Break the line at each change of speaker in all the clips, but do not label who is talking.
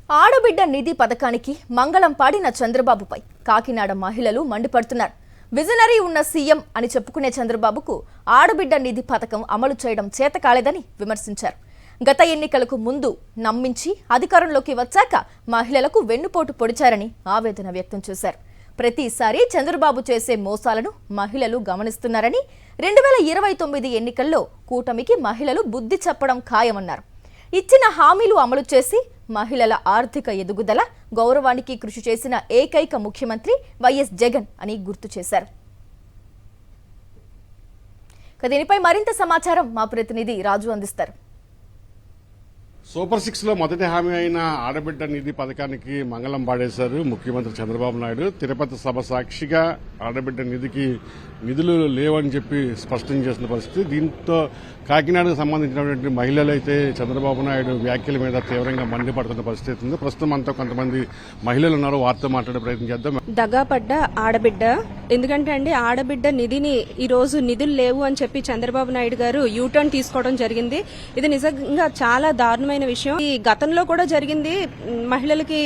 ఆడబిడ్డ నిధి పథకానికి మంగళం పాడిన చంద్రబాబుపై కాకినాడ మహిళలు మండిపడుతున్నారు. విజనరీ ఉన్న సీఎం అని చెప్పుకునే చంద్రబాబుకు ఆడబిడ్డ నిధి పథకం అమలు చేయడం చేతకాలేదని విమర్శించారు. గత ఎన్నికలకు ముందు నమ్మించి అధికారంలోకి వచ్చాక మహిళలకు వెన్నుపోటు పొడిచారని ఆవేదన వ్యక్తం చేశారు. ప్రతిసారి చంద్రబాబు చేసే మోసాలను మహిళలు గమనిస్తున్నారని 2029 ఎన్నికల్లో కూటమికి మహిళలు బుద్ధి చెప్పడం ఖాయమన్నారు. ఇచ్చిన హామీలు అమలు చేసి మహిళల ఆర్థిక ఎదుగుదల గౌరవానికి కృషి చేసిన ఏకైక ముఖ్యమంత్రి వైఎస్ జగన్ అని గుర్తు చేశారు. దీనిపై మరింత సమాచారం మా ప్రతినిధి రాజు అందిస్తారు.
సూపర్ 6 లో మొదటి హామీ అయిన ఆడబిడ్డ నిధి పథకానికి మంగళం పాడేశారు ముఖ్యమంత్రి చంద్రబాబు నాయుడు. తిరుపతి సభ సాక్షిగా ఆడబిడ్డ నిధికి నిధులు లేవని చెప్పి స్పష్టం చేసిన పరిస్థితి. దీంతో కాకినాడకు సంబంధించినటువంటి మహిళలు అయితే చంద్రబాబు నాయుడు వ్యాఖ్యల మీద తీవ్రంగా మండిపడుతున్న పరిస్థితి ఉంది. ప్రస్తుతం అంతా కొంతమంది మహిళలు ఉన్నారు, వారితో మాట్లాడే ప్రయత్నం చేద్దాం.
దగాపడ్డ ఆడబిడ్డ, ఎందుకంటే అండి ఆడబిడ్డ నిధిని ఈ రోజు నిధులు లేవు అని చెప్పి చంద్రబాబు నాయుడు గారు యూటర్న్ తీసుకోవడం జరిగింది. ఇది నిజంగా చాలా దారుణమైన విషయం. ఈ గతంలో కూడా జరిగింది. మహిళలకి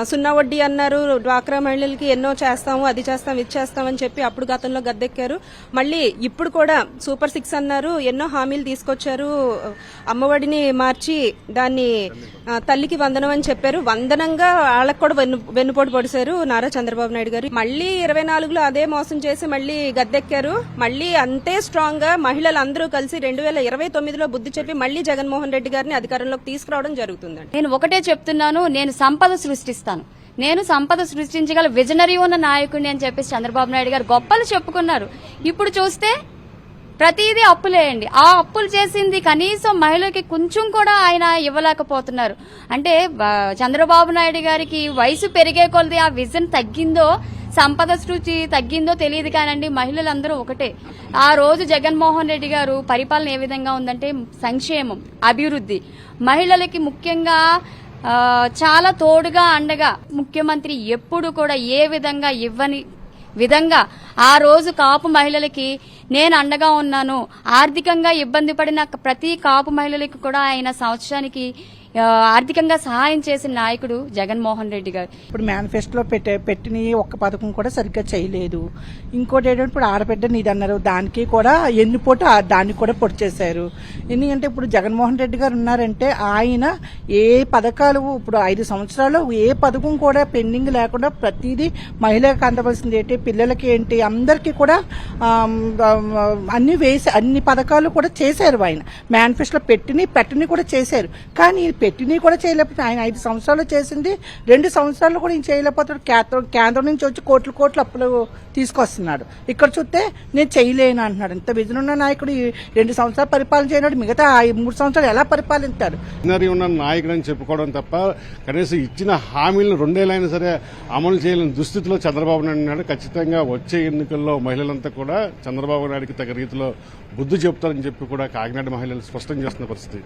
సున్నా వడ్డీ అన్నారు, డ్వాక్రా మహిళలకి ఎన్నో చేస్తాము, అది చేస్తాం, ఇది చేస్తాం అని చెప్పి అప్పుడు గతంలో గద్దెక్కారు. మళ్ళీ ఇప్పుడు కూడా సూపర్ 6 అన్నారు, ఎన్నో హామీలు తీసుకొచ్చారు. అమ్మఒడిని మార్చి దాన్ని తల్లికి వందనం అని చెప్పారు. వందనంగా వాళ్ళకు కూడా వెన్నుపోటు పొడిశారు నారా చంద్రబాబు నాయుడు గారు. మళ్ళీ 24లో అదే మోసం చేసి మళ్ళీ గద్దెక్కారు. మళ్ళీ అంతే స్ట్రాంగ్ గా మహిళలందరూ కలిసి 2029లో బుద్ధి చెప్పి మళ్ళీ జగన్మోహన్ రెడ్డి గారిని అధికారంలోకి తీసుకురావడం జరుగుతుందండి.
నేను ఒకటే చెప్తున్నాను, నేను సంపద సృష్టిస్తాను, నేను సంపద సృష్టించగల విజనరీ ఉన్న నాయకుడిని అని చెప్పేసి చంద్రబాబు నాయుడు గారు గొప్పలు చెప్పుకున్నారు. ఇప్పుడు చూస్తే ప్రతిదీ అప్పులేయండి. ఆ అప్పులు చేసింది కనీసం మహిళలకి కొంచెం కూడా ఆయన ఇవ్వలేకపోతున్నారు. అంటే చంద్రబాబు నాయుడు గారికి వయసు పెరిగే కొలది ఆ విజన్ తగ్గిందో, సంపద సృష్టి తగ్గిందో తెలియదు కానండి, మహిళలందరూ ఒకటే. ఆ రోజు జగన్మోహన్ రెడ్డి గారు పరిపాలన ఏ విధంగా ఉందంటే సంక్షేమం, అభివృద్ధి, మహిళలకి ముఖ్యంగా చాలా తోడుగా అండగా ముఖ్యమంత్రి ఎప్పుడు కూడా ఏ విధంగా ఇవ్వని విధంగా ఆ రోజు కాపు మహిళలకి నేను అండగా ఉన్నాను. ఆర్థికంగా ఇబ్బంది పడిన ప్రతి కాపు మహిళలకి కూడా ఆయన సంవత్సరానికి ఆర్థికంగా సహాయం చేసిన నాయకుడు జగన్మోహన్ రెడ్డి గారు.
ఇప్పుడు మేనిఫెస్టోలో పెట్టిన ఒక్క పథకం కూడా సరిగ్గా చేయలేదు. ఇంకోటి ఏంటంటే ఇప్పుడు ఆడబిడ్డ నీది అన్నారు, దానికి కూడా ఎన్నిపోటు దాన్ని కూడా పొడి చేశారు. ఎందుకంటే ఇప్పుడు జగన్మోహన్ రెడ్డి గారు ఉన్నారంటే ఆయన ఏ పథకాలు ఇప్పుడు 5 సంవత్సరాలు ఏ పథకం కూడా పెండింగ్ లేకుండా ప్రతిదీ మహిళలకు అందవలసింది ఏంటి, పిల్లలకి ఏంటి, అందరికీ కూడా అన్ని పథకాలు కూడా చేశారు. ఆయన మేనిఫెస్టోలో పెట్టిని కూడా చేశారు. కానీ పెట్టిని కూడా చేయలేకపోతే ఆయన 5 సంవత్సరాలు చేసింది 2 సంవత్సరాలు కూడా చేయలేకపోతాడు. కేంద్రం నుంచి వచ్చి కోట్లు అప్పులు తీసుకొస్తున్నాడు. ఇక్కడ చూస్తే నేను చేయలేను అంటున్నాడు. ఇంత విజన్ ఉన్న నాయకుడు 2 సంవత్సరాలు పరిపాలన చేయనాడు, మిగతా 3 సంవత్సరాలు ఎలా పరిపాలిస్తాడు?
విజనరీ ఉన్న నాయకుడు అని చెప్పుకోవడం తప్ప కనీసం ఇచ్చిన హామీలను 2 ఏళ్ళైనా సరే అమలు చేయలేని దుస్థితిలో చంద్రబాబు నాయుడు ఉన్నాడు. ఖచ్చితంగా వచ్చే ఎన్నికల్లో మహిళలంతా కూడా చంద్రబాబు నాయుడుకి తగ్గ రీతిలో బుద్ధి చెప్తారని చెప్పి కూడా కాకినాడ మహిళలు స్పష్టం చేస్తున్న పరిస్థితి.